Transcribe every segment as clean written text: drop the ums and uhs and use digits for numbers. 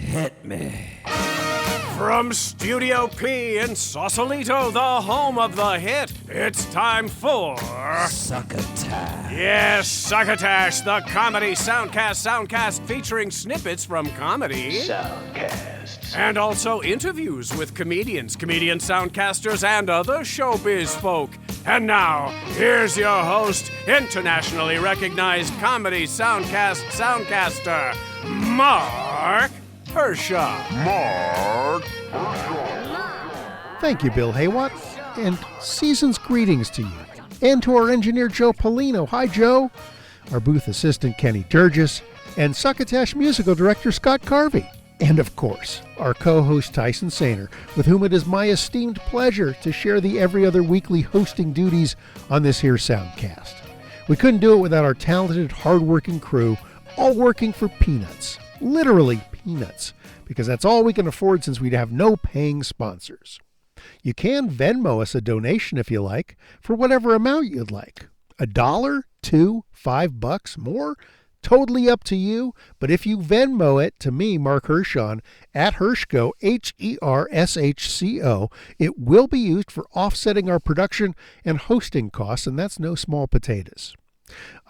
Hit me. From Studio P in Sausalito, the home of the hit, it's time for... Succotash. Yes, Succotash, the comedy soundcast featuring snippets from comedy. Soundcasts. And also interviews with comedians, comedian soundcasters, and other showbiz folk. And now, here's your host, internationally recognized comedy soundcaster, Mark Hershaw. Thank you, Bill Heywatt, and season's greetings to you. And to our engineer, Joe Polino. Hi, Joe. Our booth assistant, Kenny Durgis, and Succotash musical director, Scott Carvey. And, of course, our co-host, Tyson Sainer, with whom it is my esteemed pleasure to share the every other weekly hosting duties on this here Soundcast. We couldn't do it without our talented, hardworking crew, all working for peanuts. Literally peanuts, because that's all we can afford since we have no paying sponsors. You can Venmo us a donation if you like, for whatever amount you'd like. $1, $2, $5, more? Totally up to you, but if you Venmo it to me, Mark Hershon, at Hershco, Hershco, it will be used for offsetting our production and hosting costs, and that's no small potatoes.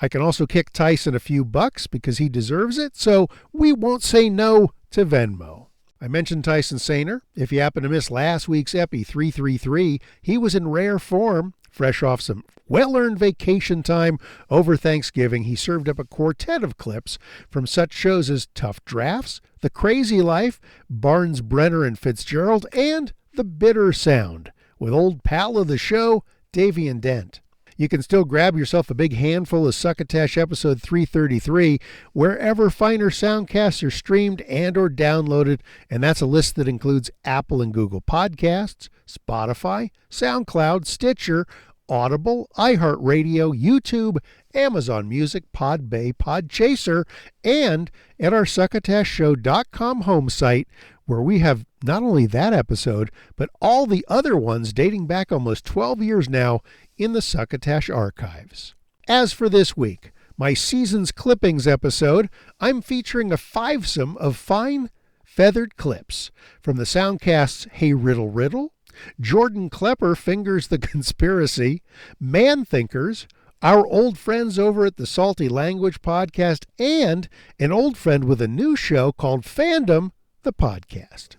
I can also kick Tyson a few bucks because he deserves it, so we won't say no to Venmo. I mentioned Tyson Sainer. If you happen to miss last week's Epi334, he was in rare form, fresh off some well-earned vacation time over Thanksgiving. He served up a quartet of clips from such shows as Tough Drafts, The Crazy Life, Barnes, Brenner, and Fitzgerald, and The Bitter Sound, with old pal of the show, Davian Dent. You can still grab yourself a big handful of Succotash episode 333 wherever finer soundcasts are streamed and or downloaded, and that's a list that includes Apple and Google Podcasts, Spotify, SoundCloud, Stitcher, Audible, iHeartRadio, YouTube, Amazon Music, Podbay, Podchaser, and at our SuccotashShow.com home site, where we have not only that episode, but all the other ones dating back almost 12 years now in the Succotash archives. As for this week, my season's clippings episode, I'm featuring a fivesome of fine, feathered clips from the soundcasts Hey Riddle, Jordan Klepper Fingers the Conspiracy, Man Thinkers, our old friends over at the Salty Language podcast, and an old friend with a new show called Fandom, the podcast.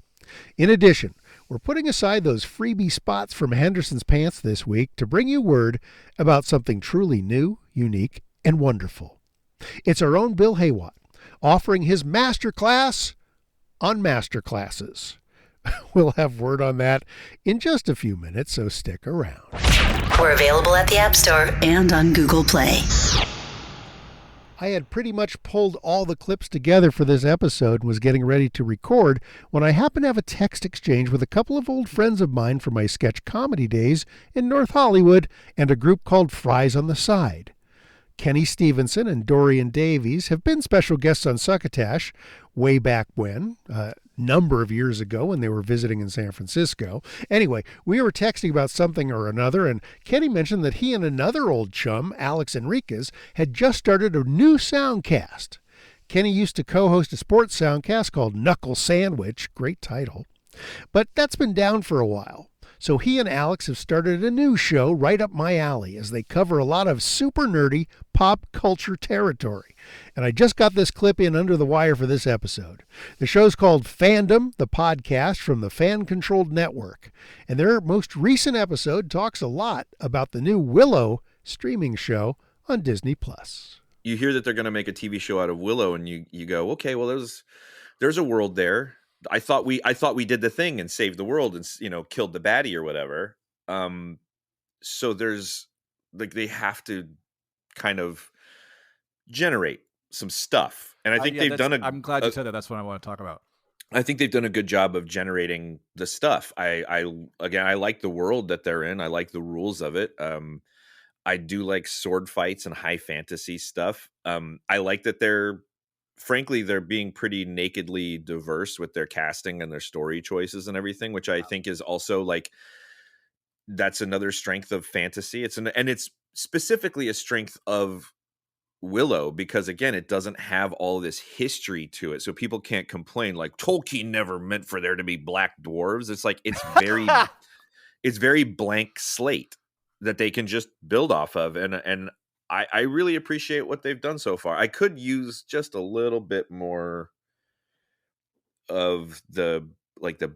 In addition, we're putting aside those freebie spots from Henderson's Pants this week to bring you word about something truly new, unique, and wonderful. It's our own Bill Heywatt offering his masterclass on masterclasses. We'll have word on that in just a few minutes, so stick around. We're available at the App Store and on Google Play. I had pretty much pulled all the clips together for this episode and was getting ready to record when I happened to have a text exchange with a couple of old friends of mine from my sketch comedy days in North Hollywood and a group called Fries on the Side. Kenny Stevenson and Dorien Davies have been special guests on Succotash way back when, a number of years ago when they were visiting in San Francisco. Anyway, we were texting about something or another, and Kenny mentioned that he and another old chum, Alex Enriquez, had just started a new soundcast. Kenny used to co-host a sports soundcast called Knuckle Sanwich, great title, but that's been down for a while. So he and Alex have started a new show right up my alley as they cover a lot of super nerdy pop culture territory. And I just got this clip in under the wire for this episode. The show's called Fandom, the podcast from the fan-controlled network. And their most recent episode talks a lot about the new Willow streaming show on Disney+. You hear that they're going to make a TV show out of Willow, and you go, okay, well, there's a world there. I thought we did the thing and saved the world and, killed the baddie or whatever. So there's like, they have to kind of generate some stuff. And I think they've done I'm glad you said that. That's what I want to talk about. I think they've done a good job of generating the stuff. I like the world that they're in. I like the rules of it. I do like sword fights and high fantasy stuff. I like that they're being pretty nakedly diverse with their casting and their story choices and everything, which I think is also like, that's another strength of fantasy. It's specifically a strength of Willow, because again, it doesn't have all this history to it, so people can't complain like Tolkien never meant for there to be black dwarves. It's like it's very blank slate that they can just build off of, and I really appreciate what they've done so far. I could use just a little bit more of the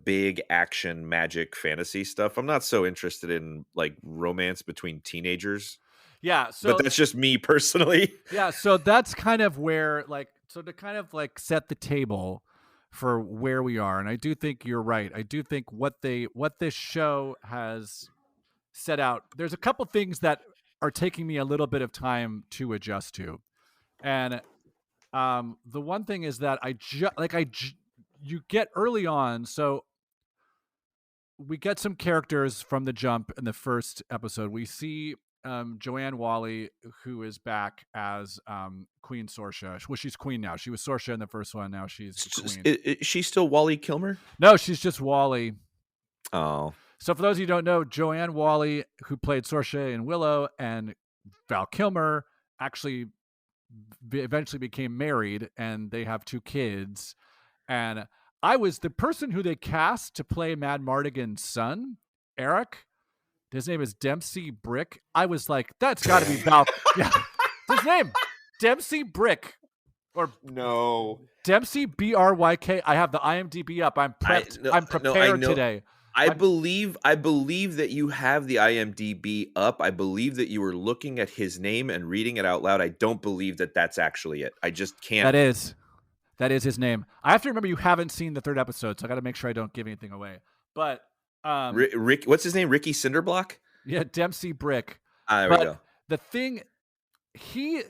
big action magic fantasy stuff. I'm not so interested in like romance between teenagers. Yeah, so but that's just me personally. Yeah, so that's kind of where to kind of like set the table for where we are, and I do think you're right. I do think what this show has set out, there's a couple things that are taking me a little bit of time to adjust to, and the one thing is that you get early on, so we get some characters from the jump in the first episode. We see Joanne Whalley, who is back as Queen Sorsha. Well, she's queen now. She was Sorsha in the first one. Now she's queen. Is she still Wally Kilmer? No, she's just Whalley. Oh. So for those of you who don't know, Joanne Whalley, who played Sorsha in Willow, and Val Kilmer actually eventually became married, and they have 2 kids. And I was the person who they cast to play Mad Mardigan's son, Eric. His name is Dempsey Brick. I was like, that's got to be Val. Yeah, his name, Dempsey Brick, or no, Dempsey Bryk. I have the IMDb up. I'm prepped. I'm prepared today. I believe that you have the IMDb up. I believe that you were looking at his name and reading it out loud. I don't believe that that's actually it. I just can't. That is his name. I have to remember you haven't seen the 3rd episode, so I got to make sure I don't give anything away. But Rick, what's his name? Ricky Cinderblock? Yeah, Dempsey Brick. There we go. The thing, he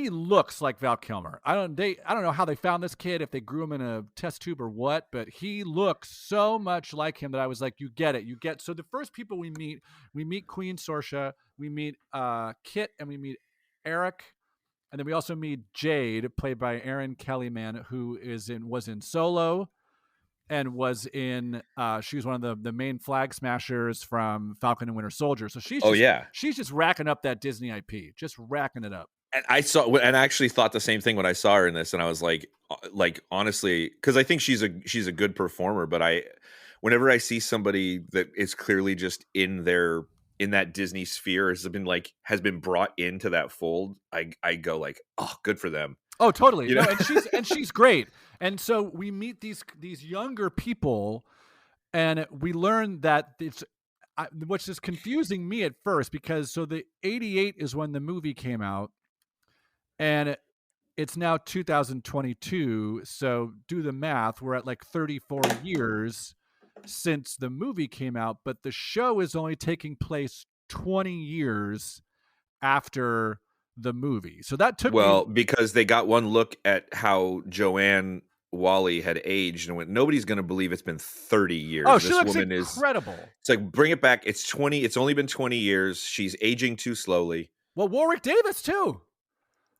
looks like Val Kilmer. I don't know how they found this kid, if they grew him in a test tube or what, but he looks so much like him that I was like, you get it. So the first people we meet Queen Sorsha, we meet Kit, and we meet Eric. And then we also meet Jade, played by Erin Kellyman, who was in Solo, and was in. She was one of the main flag smashers from Falcon and Winter Soldier. So she's just racking up that Disney IP, just racking it up. And I actually thought the same thing when I saw her in this, and I was like honestly, because I think she's a good performer, but whenever I see somebody that is clearly just in that Disney sphere has been brought into that fold, I go like, oh, good for them. Oh, totally. You know? No, and she's great. And so we meet these younger people, and we learn that which is confusing me at first, because so the 88 is when the movie came out, and it's now 2022. So do the math. We're at like 34 years since the movie came out, but the show is only taking place 20 years after the movie. So that took because they got one look at how Joanne Whalley had aged and went, nobody's going to believe it's been 30 years. Oh, she looks incredible. It's like, bring it back. It's only been 20 years. She's aging too slowly. Well, Warwick Davis too.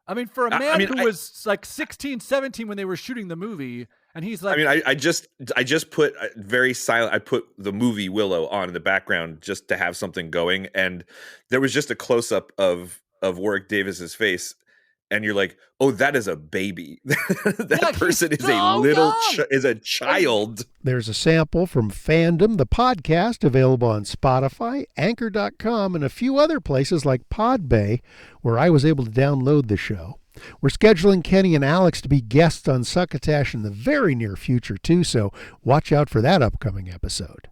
I mean, for a man who was like 16, 17 when they were shooting the movie, and he's like, I just put very silent. I put the movie Willow on in the background just to have something going, and there was just a close up of Warwick Davis's face, and you're like, oh, that is a baby. That person is is a child. There's a sample from Fandom, the podcast, available on Spotify, Anchor.com, and a few other places like Podbay, where I was able to download the show. We're scheduling Kenny and Alex to be guests on Succotash in the very near future, too, so watch out for that upcoming episode.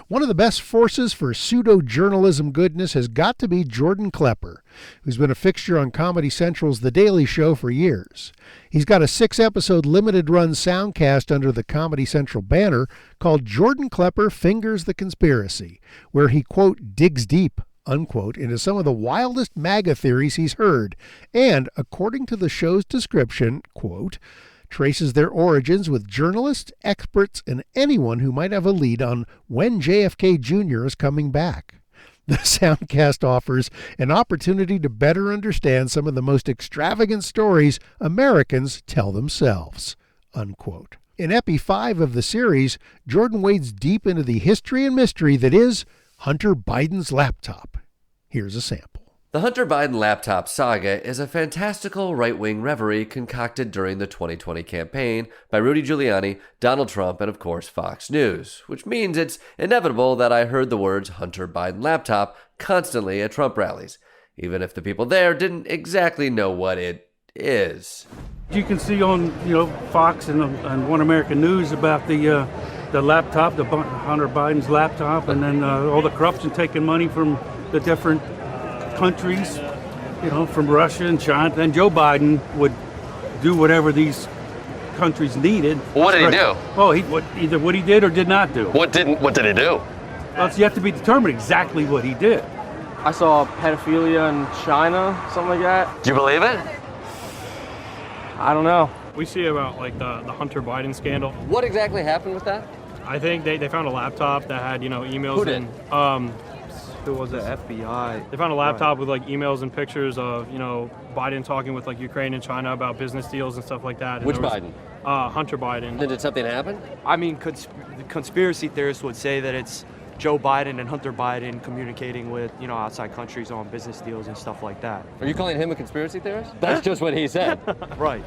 One of the best forces for pseudo-journalism goodness has got to be Jordan Klepper, who's been a fixture on Comedy Central's The Daily Show for years. He's got a 6-episode limited-run soundcast under the Comedy Central banner called Jordan Klepper Fingers the Conspiracy, where he, quote, digs deep, unquote, into some of the wildest MAGA theories he's heard, and, according to the show's description, quote, traces their origins with journalists, experts, and anyone who might have a lead on when JFK Jr. is coming back. The Soundcast offers an opportunity to better understand some of the most extravagant stories Americans tell themselves, unquote. In Epi 5 of the series, Jordan wades deep into the history and mystery that is Hunter Biden's laptop. Here's a sample. The Hunter Biden laptop saga is a fantastical right-wing reverie concocted during the 2020 campaign by Rudy Giuliani, Donald Trump, and of course Fox News, which means it's inevitable that I heard the words Hunter Biden laptop constantly at Trump rallies, even if the people there didn't exactly know what it is. You can see on Fox and One American News about the laptop, the Hunter Biden's laptop, and then all the corruption taking money from the different countries, from Russia and China. Then Joe Biden would do whatever these countries needed. What did he do? Oh, either what he did or did not do. What did he do? Well, it's yet to be determined exactly what he did. I saw pedophilia in China, something like that. Do you believe it? I don't know. We see about the Hunter Biden scandal. What exactly happened with that? I think they found a laptop that had emails. Who did? Who was it? FBI. They found a laptop with emails and pictures of Biden talking with Ukraine and China about business deals and stuff like that. And Which Biden? Hunter Biden. Did something happen? I mean, the conspiracy theorists would say that it's Joe Biden and Hunter Biden communicating with outside countries on business deals and stuff like that. Are you calling him a conspiracy theorist? That's just what he said. Right.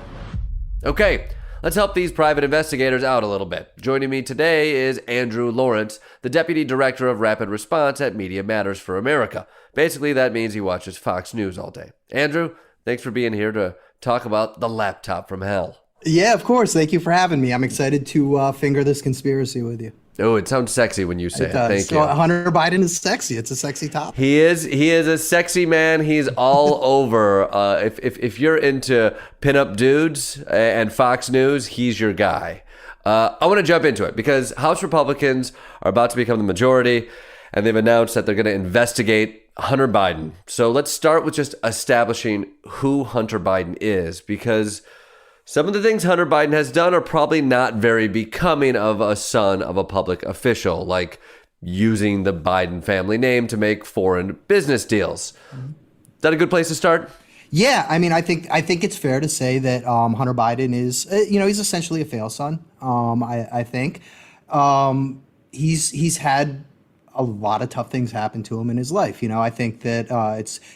Okay, let's help these private investigators out a little bit. Joining me today is Andrew Lawrence, the Deputy Director of Rapid Response at Media Matters for America. Basically, that means he watches Fox News all day. Andrew, thanks for being here to talk about the laptop from hell. Yeah, of course. Thank you for having me. I'm excited to finger this conspiracy with you. Oh, it sounds sexy when you say it. Thank you. Hunter Biden is sexy. It's a sexy topic. He is a sexy man. He's all over. If you're into pinup dudes and Fox News, he's your guy. I want to jump into it because House Republicans are about to become the majority, and they've announced that they're going to investigate Hunter Biden. So let's start with just establishing who Hunter Biden is, because some of the things Hunter Biden has done are probably not very becoming of a son of a public official, like using the Biden family name to make foreign business deals. Is that a good place to start? Yeah, I mean, I think it's fair to say that Hunter Biden is, he's essentially a fail son. I think he's had a lot of tough things happen to him in his life. I think that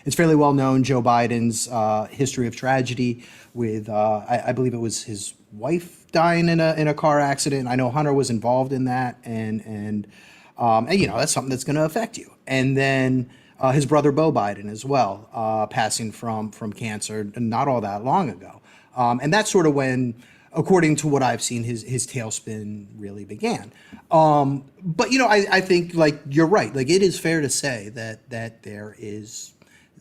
it's fairly well known, Joe Biden's history of tragedy with, I believe it was his wife dying in a car accident. I know Hunter was involved in that, and that's something that's going to affect you. And then his brother Beau Biden as well, passing from cancer not all that long ago. And that's sort of when, according to what I've seen, his tailspin really began. But I think you're right. It is fair to say that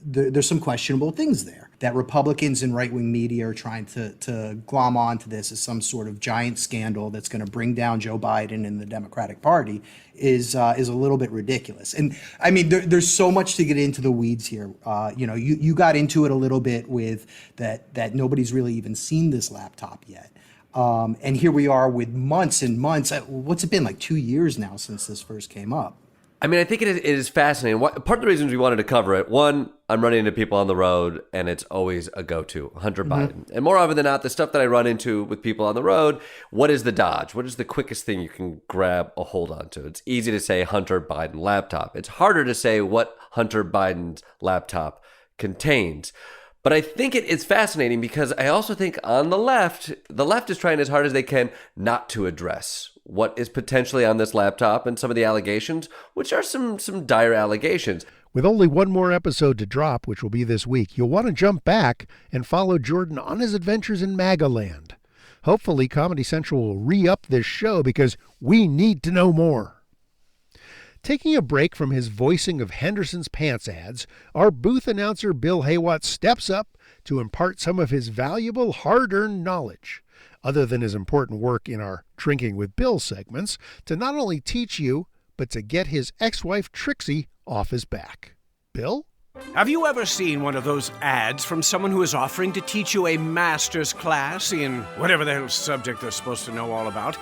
there's some questionable things there, that Republicans and right-wing media are trying to glom onto this as some sort of giant scandal that's going to bring down Joe Biden and the Democratic Party is a little bit ridiculous. And I mean, there's so much to get into the weeds here. You got into it a little bit with that nobody's really even seen this laptop yet. And here we are with months and months. What's it been, 2 years now since this first came up? I mean, I think it is fascinating. Part of the reasons we wanted to cover it, one, I'm running into people on the road, and it's always a go-to, Hunter Biden. And more often than not, the stuff that I run into with people on the road, what is the dodge? What is the quickest thing you can grab a hold onto? It's easy to say Hunter Biden laptop. It's harder to say what Hunter Biden's laptop contains. But I think it's fascinating because I also think on the left is trying as hard as they can not to address what is potentially on this laptop and some of the allegations, which are some dire allegations. With only one more episode to drop, which will be this week, you'll want to jump back and follow Jordan on his adventures in MAGA land. Hopefully, Comedy Central will re-up this show because we need to know more. Taking a break from his voicing of Henderson's pants ads, our booth announcer Bill Heywatt steps up to impart some of his valuable hard-earned knowledge, other than his important work in our Drinking with Bill segments, to not only teach you, but to get his ex-wife Trixie off his back. Bill? Have you ever seen one of those ads from someone who is offering to teach you a master's class in whatever the hell subject they're supposed to know all about?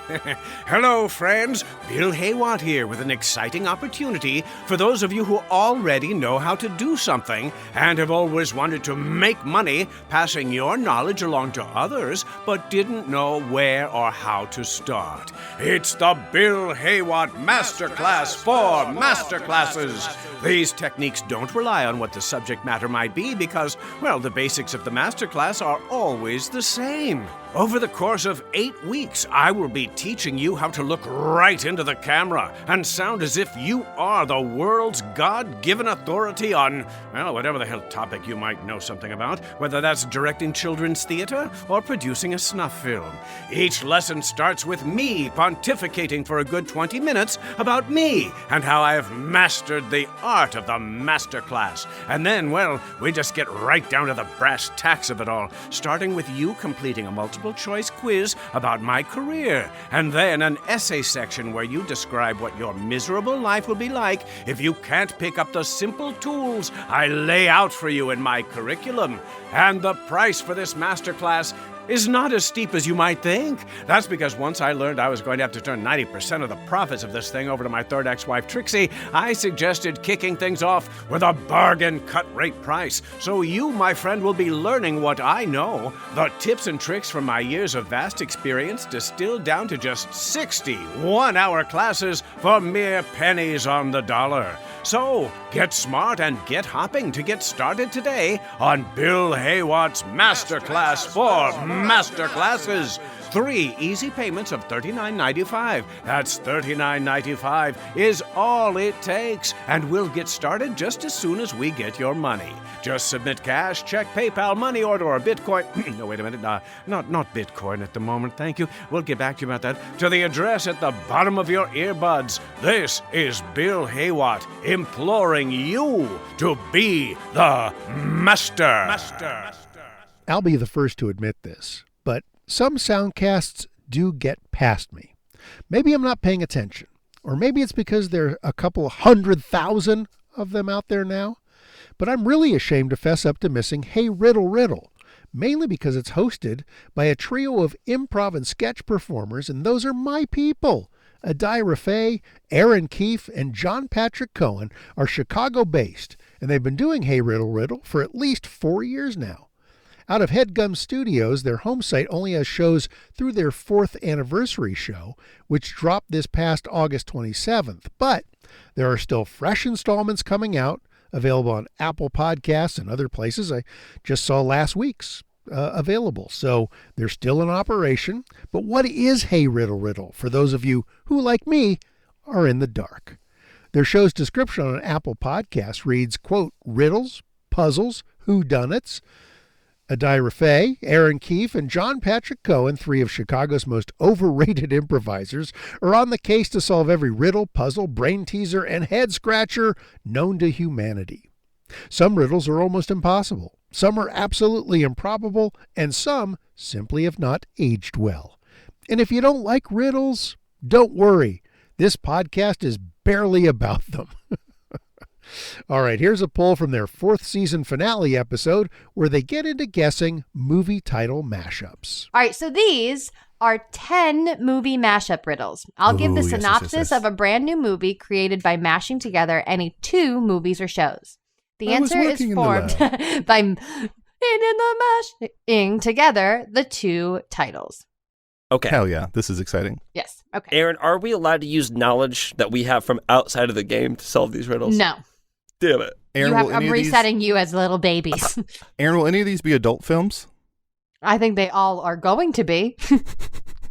Hello, friends. Bill Heywatt here with an exciting opportunity for those of you who already know how to do something and have always wanted to make money passing your knowledge along to others, but didn't know where or how to start. It's the Bill Heywatt Masterclass for Masterclasses. These techniques don't rely on what the subject matter might be because, well, the basics of the masterclass are always the same. Over the course of 8 weeks, I will be teaching you how to look right into the camera and sound as if you are the world's God-given authority on, well, whatever the hell topic you might know something about, whether that's directing children's theater or producing a snuff film. Each lesson starts with me pontificating for a good 20 minutes about me and how I've mastered the art of the masterclass. And then, well, we just get right down to the brass tacks of it all, starting with you completing a multiple choice quiz about my career, and then an essay section where you describe what your miserable life will be like if you can't pick up the simple tools I lay out for you in my curriculum. And the price for this masterclass is not as steep as you might think. That's because once I learned I was going to have to turn 90% of the profits of this thing over to my third ex-wife, Trixie, I suggested kicking things off with a bargain cut-rate price. So you, my friend, will be learning what I know, the tips and tricks from my years of vast experience distilled down to just 60 one-hour classes for mere pennies on the dollar. So, get smart and get hopping to get started today on Bill Heywatt's Masterclass for Masterclasses. 3 easy payments of $39.95. That's $39.95 is all it takes, and we'll get started just as soon as we get your money. Just submit cash, check, PayPal, money order, or Bitcoin. No, wait a minute. Not Bitcoin at the moment, thank you. We'll get back to you about that. To the address at the bottom of your earbuds. This is Bill Heywatt imploring you to be the master. I'll be the first to admit this, but some soundcasts do get past me. Maybe I'm not paying attention, or maybe it's because there are a couple 100,000 of them out there now. But I'm really ashamed to fess up to missing Hey Riddle Riddle, mainly because it's hosted by a trio of improv and sketch performers, and those are my people. Adira Faye, Aaron Keefe, and John Patrick Cohen are Chicago-based, and they've been doing Hey Riddle Riddle for at least 4 years now. Out of Headgum Studios, their home site only has shows through their 4th anniversary show, which dropped this past August 27th. But there are still fresh installments coming out, available on Apple Podcasts and other places. I just saw last week's available. So they're still in operation. But what is Hey Riddle Riddle for those of you who, like me, are in the dark? Their show's description on Apple Podcasts reads, quote, riddles, puzzles, whodunits. Adira Faye, Aaron Keefe, and John Patrick Cohen, 3 of Chicago's most overrated improvisers, are on the case to solve every riddle, puzzle, brain teaser, and head scratcher known to humanity. Some riddles are almost impossible, some are absolutely improbable, and some simply have not aged well. And if you don't like riddles, don't worry. This podcast is barely about them. All right, here's a poll from their 4th season finale episode where they get into guessing movie title mashups. All right, so these are 10 movie mashup riddles. I'll give the synopsis of a brand new movie created by mashing together any 2 movies or shows. The answer is formed by mashing together the 2 titles. Okay. Hell yeah, this is exciting. Yes, okay. Aaron, are we allowed to use knowledge that we have from outside of the game to solve these riddles? No. Damn it. Aaron, I'm resetting you as little babies. Aaron, will any of these be adult films? I think they all are going to be.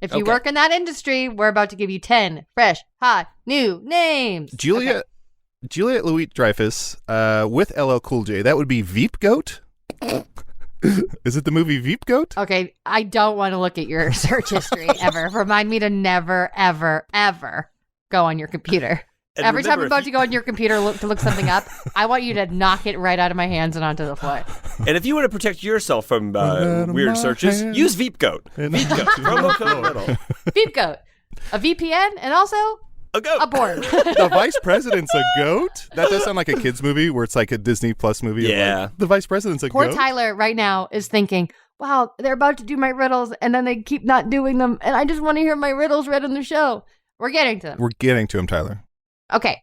If you work in that industry, we're about to give you 10 fresh, hot, new names. Juliet Louis-Dreyfus with LL Cool J. That would be Veep Goat? Is it the movie Veep Goat? Okay, I don't want to look at your search history ever. Remind me to never, ever, ever go on your computer. And every time I'm remember, about to go on your computer to look something up, I want you to knock it right out of my hands and onto the floor. And if you want to protect yourself from weird searches, use Veep Goat. Veep Goat. Promo code Riddle. Veep Goat. A VPN and also a goat. A board. The Vice President's a goat? That does sound like a kid's movie where it's like a Disney Plus movie. Yeah. Like, the Vice President's a Poor goat? Tyler right now is thinking, wow, they're about to do my riddles and then they keep not doing them. And I just want to hear my riddles read on the show. We're getting to them. We're getting to him, Tyler. Okay.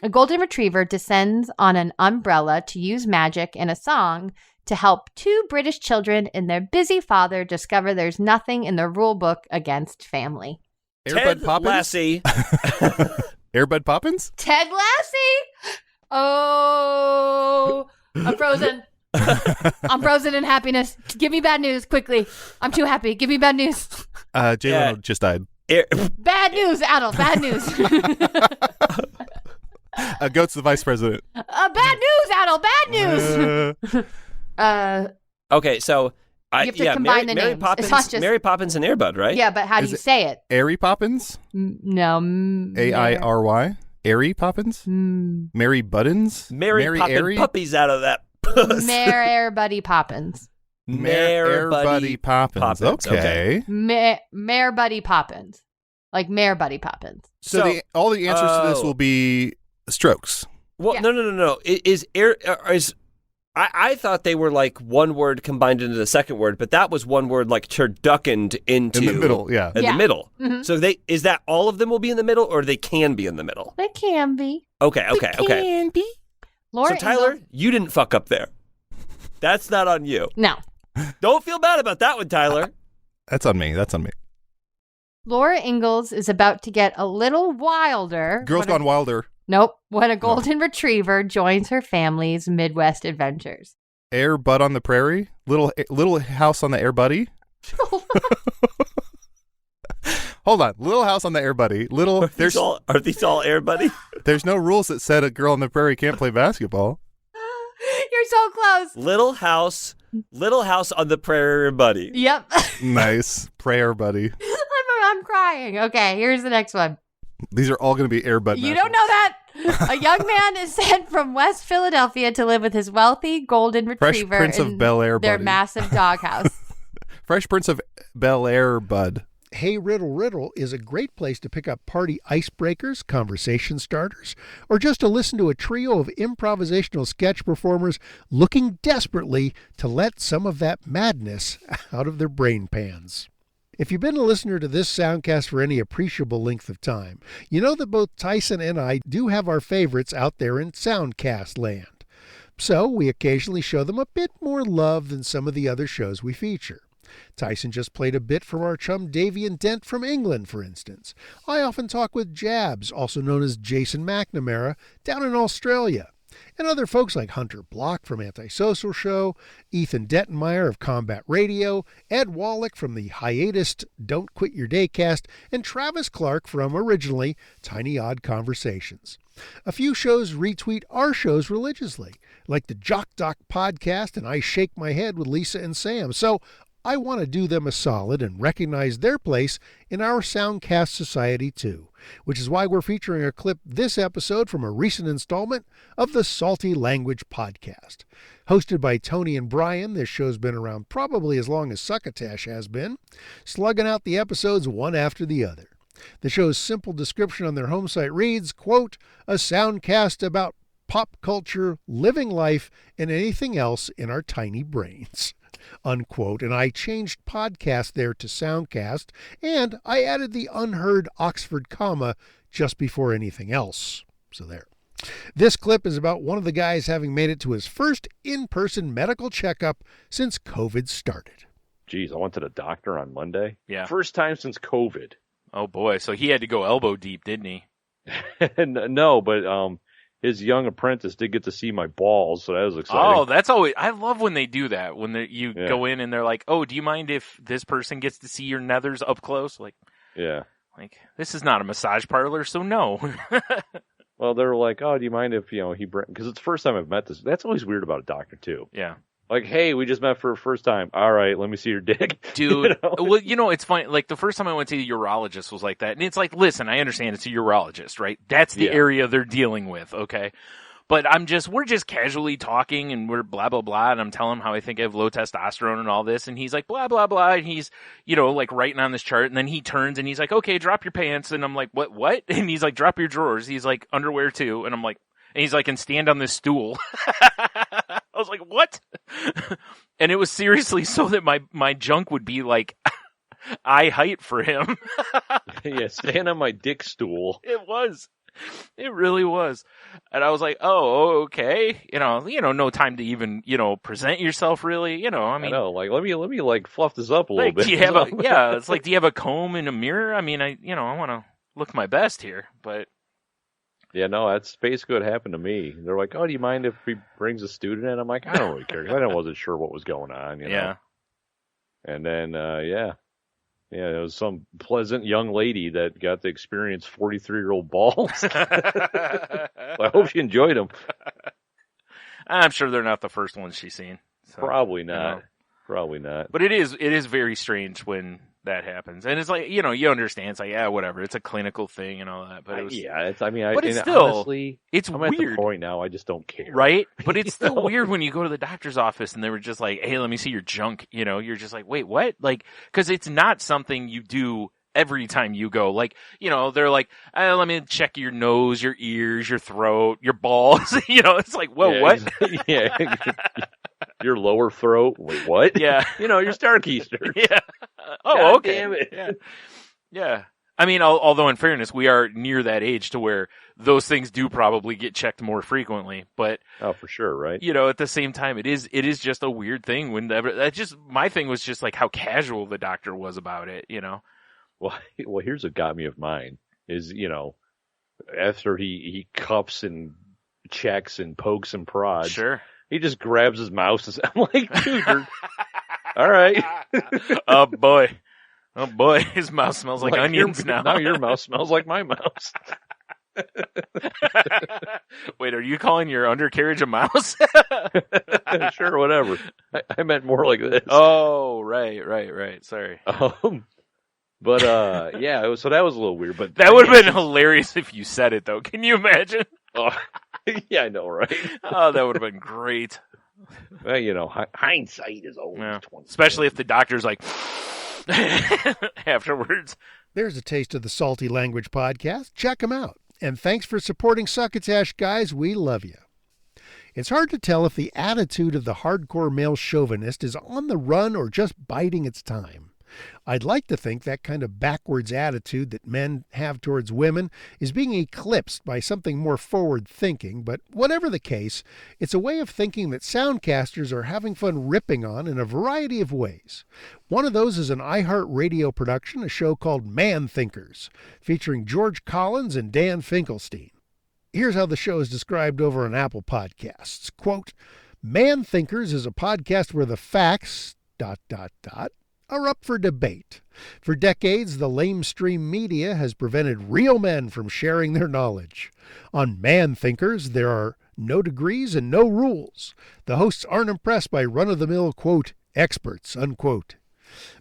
A golden retriever descends on an umbrella to use magic in a song to help 2 British children and their busy father discover there's nothing in the rule book against family. Airbud Poppins? Lassie. Airbud Poppins? Ted Lassie? Oh, I'm frozen. I'm frozen in happiness. Give me bad news quickly. I'm too happy. Give me bad news. Jay Leno just died. Bad news, Adel. Bad news. Goat's the vice president. Bad news, Adel. Bad news. Okay, so you have to combine the Mary names. Poppins, It's not just Mary Poppins and Airbud, right? Yeah, but how do you say it? Airy Poppins? No. Airy? Airy Poppins? Mary Buttons? Mary popping Airy? puppies out of that puss. Mare Buddy Poppins. Mare Buddy Poppins. Okay. Mare Buddy Poppins. Like Mare Buddy Poppins. So all the answers to this will be strokes. Well, no. I thought they were like one word combined into the second word, but that was one word like turduckened into in the middle. Yeah, in the middle. Mm-hmm. So is that all of them will be in the middle, or they can be in the middle? They can be. Okay. Can be. Laura so Tyler, Ingalls. you didn't fuck up there. That's not on you. No. Don't feel bad about that one, Tyler. That's on me. Laura Ingalls is about to get a little wilder. Girls Gone Wilder. Nope. When a golden retriever joins her family's Midwest adventures. Air Bud on the Prairie? Little House on the Air Buddy? Hold on. Little House on the Air Buddy. Are these all Air Buddy? There's no rules that said a girl on the prairie can't play basketball. You're so close. Little House on the Prairie Buddy. Yep. Nice. Prayer Buddy. I'm crying. Okay, here's the next one. These are all going to be Air Bud. You don't know that? A young man is sent from West Philadelphia to live with his wealthy golden retriever Fresh Prince of Bel-Air their Buddy. massive doghouse. Fresh Prince of Bel-Air Bud. Hey Riddle is a great place to pick up party icebreakers, conversation starters, or just to listen to a trio of improvisational sketch performers looking desperately to let some of that madness out of their brain pans. If you've been a listener to this soundcast for any appreciable length of time, you know that both Tyson and I do have our favorites out there in soundcast land. So we occasionally show them a bit more love than some of the other shows we feature. Tyson just played a bit from our chum Davy and Dent from England, for instance. I often talk with Jabs, also known as Jason McNamara, down in Australia. And other folks like Hunter Block from Antisocial Show, Ethan Dettenmeyer of Combat Radio, Ed Wallach from the hiatus Don't Quit Your Day cast, and Travis Clark from, originally, Tiny Odd Conversations. A few shows retweet our shows religiously, like the Jock Doc podcast and I Shake My Head with Lisa and Sam. So I want to do them a solid and recognize their place in our Soundcast society too, which is why we're featuring a clip this episode from a recent installment of the Salty Language Podcast. Hosted by Tony and Brian, this show's been around probably as long as Succotash has been, slugging out the episodes one after the other. The show's simple description on their home site reads, quote, a soundcast about pop culture, living life, and anything else in our tiny brains. Unquote. And I changed podcast there to soundcast, and I added the unheard Oxford comma just before anything else. So there. This clip is about one of the guys having made it to his first in-person medical checkup since COVID started. Geez, I went to the doctor on Monday. Yeah. First time since COVID. Oh boy, so he had to go elbow deep, didn't he? No, but his young apprentice did get to see my balls, so that was exciting. Oh, that's always. I love when they do that. When you go in and they're like, "Oh, do you mind if this person gets to see your nethers up close?" Like, yeah, like this is not a massage parlor, so no. Well, they're like, "Oh, do you mind if he because it's the first time I've met this." That's always weird about a doctor too. Yeah. Like, hey, we just met for the first time. All right, let me see your dick. Dude, well, it's funny. Like, the first time I went to the urologist was like that. And it's like, listen, I understand it's a urologist, right? That's the area they're dealing with, okay? But we're just casually talking and we're blah, blah, blah. And I'm telling him how I think I have low testosterone and all this. And he's like, blah, blah, blah. And he's, like writing on this chart. And then he turns and he's like, okay, drop your pants. And I'm like, what? And he's like, drop your drawers. He's like, underwear too. And I'm like, and he's like, and stand on this stool. I was like, what? And it was seriously so that my junk would be like eye height for him. Yeah, stand on my dick stool. It was. It really was. And I was like, oh, okay. No time to even, present yourself really. I mean, I know, like, let me like fluff this up a little bit. Do you have it's like, do you have a comb and a mirror? I mean, I want to look my best here, but Yeah, no, that's basically what happened to me. They're like, "Oh, do you mind if he brings a student in?" I'm like, "I don't really care. 'Cause I wasn't sure what was going on." You know? And then, yeah, it was some pleasant young lady that got to experience 43-year-old balls. I hope she enjoyed them. I'm sure they're not the first ones she's seen. So, Probably not. Probably not. But it is very strange when that happens, and it's like you understand. It's like whatever. It's a clinical thing and all that. But it was, but it's still honestly, it's I'm weird. at the point now. I just don't care, right? But it's still weird when you go to the doctor's office and they were just like, "Hey, let me see your junk." You're just like, "Wait, what?" Like, because it's not something you do every time you go. Like, they're like, "Let me check your nose, your ears, your throat, your balls." It's like, whoa, what? Yeah. Your lower throat. Wait, what? Yeah. Your star keister. Yeah. Oh, God okay. Damn it. Yeah. I mean, although in fairness, we are near that age to where those things do probably get checked more frequently. But for sure, right? At the same time, it is just a weird thing. My thing was just like how casual the doctor was about it. Well, here's what got me of mine is after he cuffs and checks and pokes and prods. Sure. He just grabs his mouse. And I'm like, dude, all right. Oh boy, his mouth smells like onions now. Now your mouth smells like my mouse. Wait, are you calling your undercarriage a mouse? Sure, whatever. I meant more like this. Oh, right. Sorry. But yeah, so that was a little weird. But that would have been hilarious if you said it, though. Can you imagine? Oh, yeah, I know, right? Oh, that would have been great. Well, hindsight is always 20. Especially if the doctor's like afterwards. There's a taste of the Salty Language podcast. Check them out. And thanks for supporting Succotash, guys. We love you. It's hard to tell if the attitude of the hardcore male chauvinist is on the run or just biding its time. I'd like to think that kind of backwards attitude that men have towards women is being eclipsed by something more forward-thinking, but whatever the case, it's a way of thinking that soundcasters are having fun ripping on in a variety of ways. One of those is an iHeartRadio production, a show called Man Thinkers, featuring George Collins and Dan Finkelstein. Here's how the show is described over on Apple Podcasts. Quote, Man Thinkers is a podcast where the facts, ... are up for debate. For decades, the lamestream media has prevented real men from sharing their knowledge. On Man Thinkers, there are no degrees and no rules. The hosts aren't impressed by run-of-the-mill, quote, experts, unquote.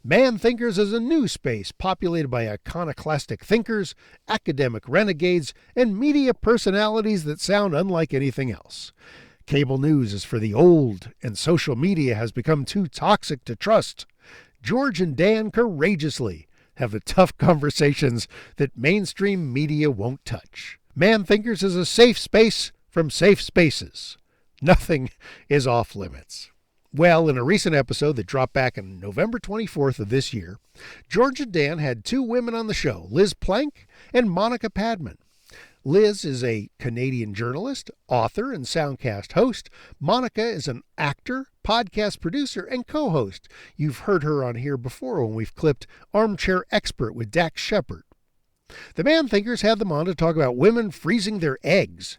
Man Thinkers is a new space populated by iconoclastic thinkers, academic renegades, and media personalities that sound unlike anything else. Cable news is for the old, and social media has become too toxic to trust. George and Dan courageously have the tough conversations that mainstream media won't touch. Man Thinkers is a safe space from safe spaces. Nothing is off limits. Well, in a recent episode that dropped back on November 24th of this year, George and Dan had two women on the show, Liz Plank and Monica Padman. Liz is a Canadian journalist, author, and Soundcast host. Monica is an actor, podcast producer, and co-host. You've heard her on here before when we've clipped Armchair Expert with Dax Shepard. The Man Thinkers had them on to talk about women freezing their eggs.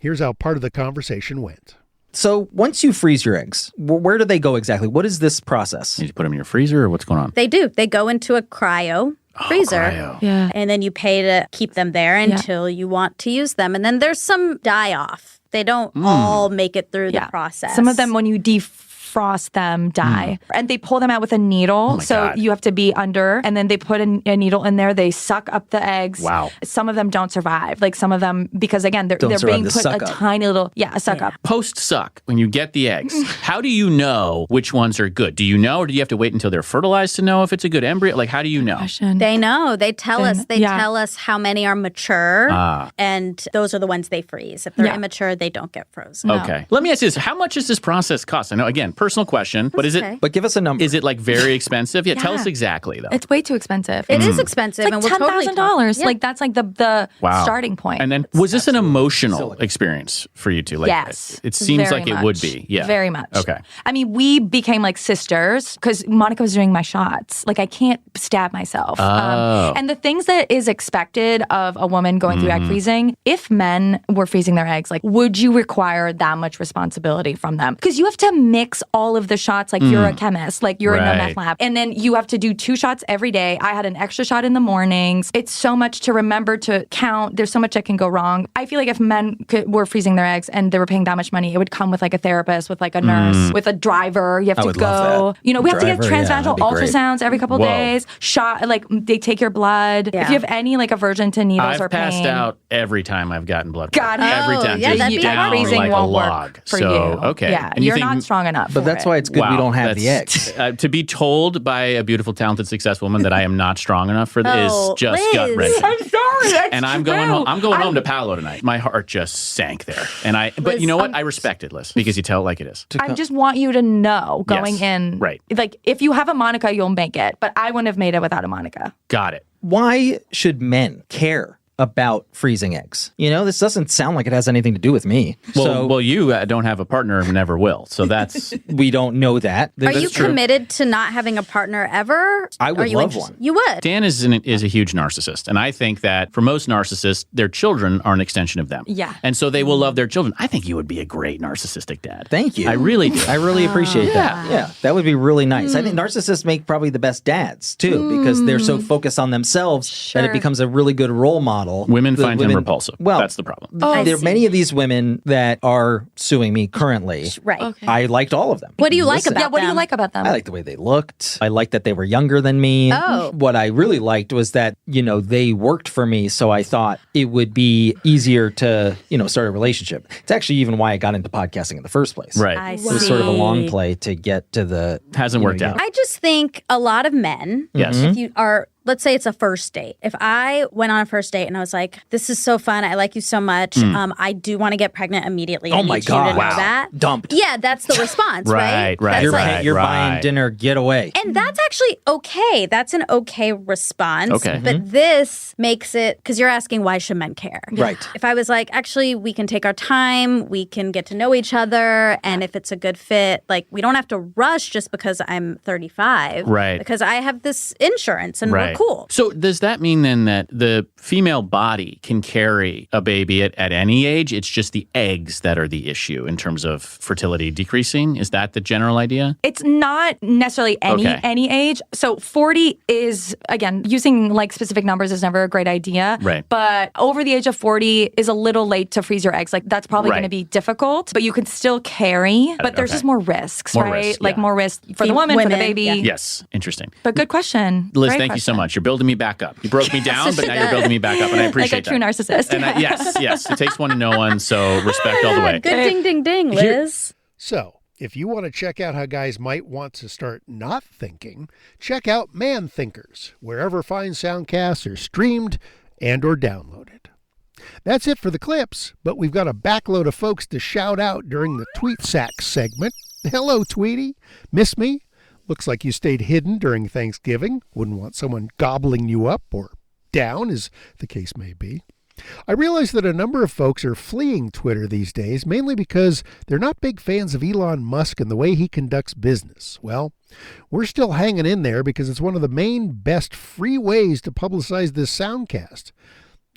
Here's how part of the conversation went. So once you freeze your eggs, where do they go exactly? What is this process? You put them in your freezer or what's going on? They do. They go into a cryo freezer. Cryo. Yeah. And then you pay to keep them there until you want to use them. And then there's some die-off. They don't all make it through the process. Some of them, when you defrost them, die. And they pull them out with a needle. So you have to be under, and then they put a needle in there. They suck up the eggs. Wow. Some of them don't survive. Like some of them, because again, they're being put a tiny little, a suck up. Post-suck, when you get the eggs, how do you know which ones are good? Do you know, or do you have to wait until they're fertilized to know if it's a good embryo? Like, how do you know? They know. They tell us. They tell us how many are mature, and those are the ones they freeze. If they're immature, they don't get frozen. Okay. Let me ask you this. How much does this process cost? I know, again, personal question, but is okay. it? But give us a number. Is it like very expensive? Yeah, tell Yeah. us exactly though. It's way too expensive. It is expensive. It's like and we'll totally $10,000. talk- Like that's like the Wow. starting point. And then, was this an emotional experience for you two? Like, yes. it seems Very like it would much. be. Yeah. Very much. Okay. I mean, we became like sisters because Monica was doing my shots. Like I can't stab myself. Oh. And the things that is expected of a woman going through egg freezing, if men were freezing their eggs, like would you require that much responsibility from them? Because you have to mix all of the shots like you're a chemist, like you're in a meth lab. And then you have to do 2 shots every day. I had an extra shot in the mornings. It's so much to remember to count. There's so much that can go wrong. I feel like if men were freezing their eggs and they were paying that much money, it would come with like a therapist, with like a nurse, with a driver. You have I would love that. You know, we have to get Driver, yeah, transvaginal that'd be great. ultrasounds every couple Whoa. days. Shot, like they take your blood. Yeah. If you have any like aversion to needles I've or passed pain, out every time I've gotten blood. God, every Oh, time. yeah, just that'd be down freezing like a won't log. work for so, you. Okay. Yeah, And you you're think, not strong enough. But for that's it. why it's good we don't have the that's- eggs. To be told by a beautiful, talented, successful woman that I am not strong enough for this Oh, is just Liz. gut wrenching. I'm sorry. That's And I'm going true. home. I'm going home to Palo tonight. My heart just sank there. But Liz, you know what? I respect it, Liz, because you tell it like it is. I just want you to know going Yes. in, Right. like if you have a Monica, you'll make it. But I wouldn't have made it without a Monica. Got it. Why should men care about freezing eggs? You know, this doesn't sound like it has anything to do with me. Well, you don't have a partner and never will. So that's we don't know that. Are you committed to not having a partner ever? I would Are you love interested? one. You would. Dan is a huge narcissist. And I think that for most narcissists, their children are an extension of them. Yeah. And so they will love their children. I think you would be a great narcissistic dad. Thank you. I really do. I really appreciate that. Yeah, that would be really nice. I think narcissists make probably the best dads too, because they're so focused on themselves that it becomes a really good role model. Women find him repulsive. Well, that's the problem. there are many of these women that are suing me currently. Right. Okay. I liked all of them. What do you like Listen, about What do you them? like about them? I liked the way they looked. I liked that they were younger than me. Oh. What I really liked was that, they worked for me, so I thought it would be easier to, start a relationship. It's actually even why I got into podcasting in the first place. Right. I It was sort of a see. long play to get to the... Hasn't worked out. I just think a lot of men, Yes. if you are, let's say it's a first date. If I went on a first date and I was like, this is so fun, I like you so much, I do want to get pregnant immediately. I Oh my need God. you to know Wow. that. Dumped. Yeah, that's the response, right? Right, That's right. You're buying dinner, get away. And that's actually okay. That's an okay response. Okay. But this makes it, because you're asking why should men care? Right. If I was like, actually, we can take our time, we can get to know each other, and if it's a good fit, like we don't have to rush just because I'm 35. Right. Because I have this insurance and Right. we're cool. So does that mean then that the female body can carry a baby at any age? It's just the eggs that are the issue in terms of fertility decreasing? Is that the general idea? It's not necessarily Okay. any age. So 40 is, again, using like specific numbers is never a great idea. Right. But over the age of 40 is a little late to freeze your eggs. Like that's probably Right. going to be difficult, but you can still carry. But there's Okay. just more risks, More right? risks, Like yeah. more risk for the woman, for the Women, baby. yeah. Yes. Interesting. But good question. Liz, Great thank you so question. much. You're building me back up. You broke me down, but now you're building me back up, and I appreciate Like a true that. narcissist. And yes. It takes one to know one, so respect all the way. Good ding, ding, ding, Liz. So, if you want to check out how guys might want to start not thinking, check out Man Thinkers, wherever fine soundcasts are streamed and or downloaded. That's it for the clips, but we've got a backload of folks to shout out during the Tweet Sack segment. Hello, Tweety. Miss me? Looks like you stayed hidden during Thanksgiving. Wouldn't want someone gobbling you up or down, as the case may be. I realize that a number of folks are fleeing Twitter these days, mainly because they're not big fans of Elon Musk and the way he conducts business. Well, we're still hanging in there because it's one of the main best free ways to publicize this soundcast.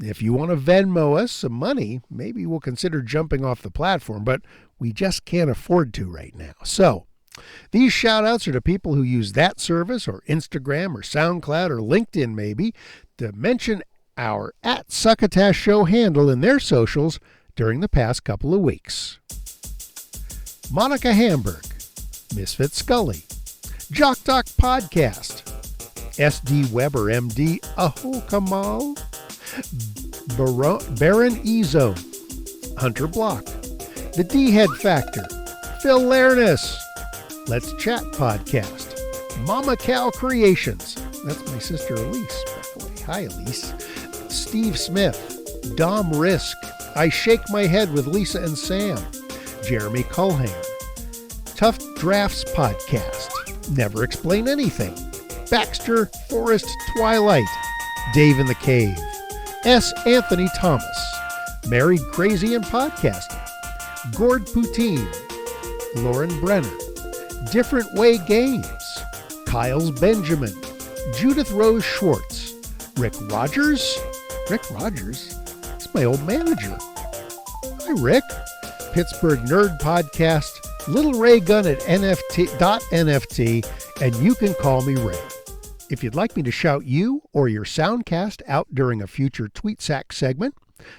If you want to Venmo us some money, maybe we'll consider jumping off the platform, but we just can't afford to right now. So, these shout-outs are to people who use that service or Instagram or SoundCloud or LinkedIn maybe to mention our @Succotash Show handle in their socials during the past couple of weeks. Monica Hamburg, Misfit Scully, Jock Doc Podcast, SD Weber MD, Aho Kamal, Baron Ezo, Hunter Block, The D-Head Factor, Phil Larness, Let's Chat Podcast, Mama Cow Creations, that's my sister Elise, by the way. Hi, Elise. Steve Smith, Dom Risk, I Shake My Head with Lisa and Sam, Jeremy Culhane, Tough Drafts Podcast, Never Explain Anything, Baxter Forest Twilight, Dave in the Cave, S. Anthony Thomas, Married Crazy and Podcasting, Gord Poutine, Lauren Brenner, Different Way Games, Kyle's Benjamin, Judith Rose Schwartz, Rick Rogers? Rick Rogers? He's my old manager. Hi, Rick. Pittsburgh Nerd Podcast, Little Ray Gun at NFT.NFT, and You Can Call Me Ray. If you'd like me to shout you or your soundcast out during a future TweetSack segment,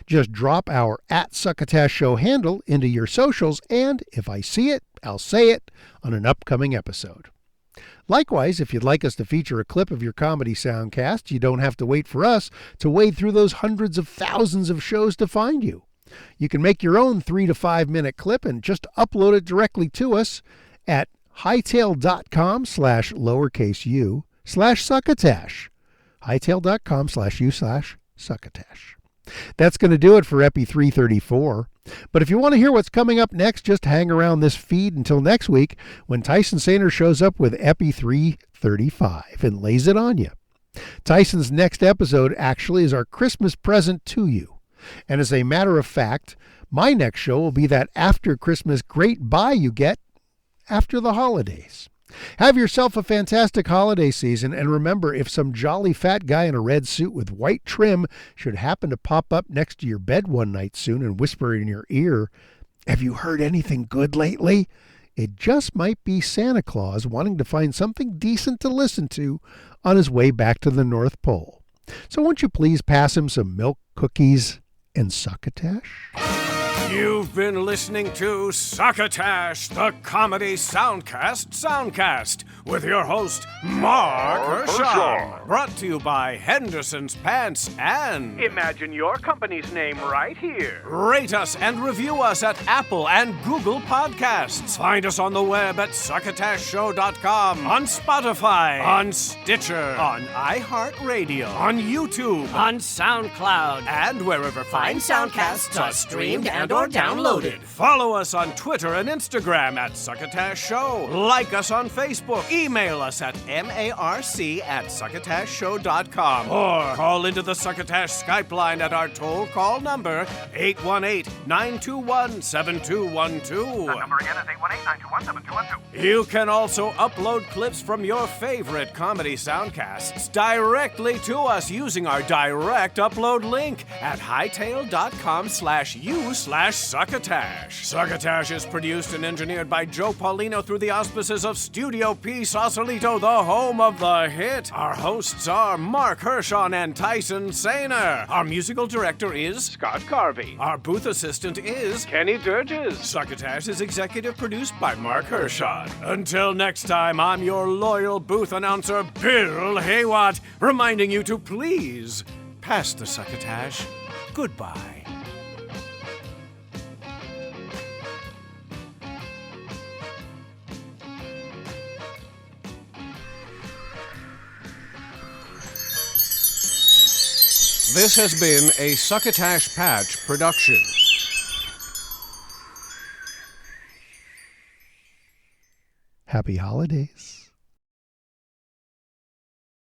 just drop our @Succotash Show handle into your socials, and if I see it, I'll say it on an upcoming episode. Likewise, if you'd like us to feature a clip of your comedy soundcast, you don't have to wait for us to wade through those hundreds of thousands of shows to find you. You can make your own 3 to 5 minute clip and just upload it directly to us at hightail.com/u/succotash. hightail.com/u/succotash. That's going to do it for Epi334. But if you want to hear what's coming up next, just hang around this feed until next week when Tyson Sainer shows up with Epi335 and lays it on you. Tyson's next episode actually is our Christmas present to you. And as a matter of fact, my next show will be that after Christmas great buy you get after the holidays. Have yourself a fantastic holiday season, and remember, if some jolly fat guy in a red suit with white trim should happen to pop up next to your bed one night soon and whisper in your ear, "Have you heard anything good lately?" It just might be Santa Claus wanting to find something decent to listen to on his way back to the North Pole. So won't you please pass him some milk, cookies, and succotash? You've been listening to Succotash, the comedy soundcast, with your host, Mark Hershon. Brought to you by Henderson's Pants and... Imagine your company's name right here. Rate us and review us at Apple and Google Podcasts. Find us on the web at succotashshow.com, on Spotify, on Stitcher, on iHeartRadio, on YouTube, On SoundCloud. and wherever fine soundcasts are streamed and or downloaded. Follow us on Twitter and Instagram at Succotash Show. Like us on Facebook. Email us at marc@succotashshow.com. Or call into the Succotash Skype line at our toll call number 818-921-7212. That number again is 818-921-7212. You can also upload clips from your favorite comedy soundcasts directly to us using our direct upload link at hightail.com/u/succotash. Succotash is produced and engineered by Joe Paulino through the auspices of Studio P Sausalito, the home of the hit. Our hosts are Mark Hershon and Tyson Sainer. Our musical director is Scott Carvey. Our booth assistant is Kenny Durges. Succotash is executive produced by Mark Hershon. Until next time, I'm your loyal booth announcer, Bill Heywatt, reminding you to please pass the succotash. Goodbye. This has been a Succotash Patch production. Happy holidays.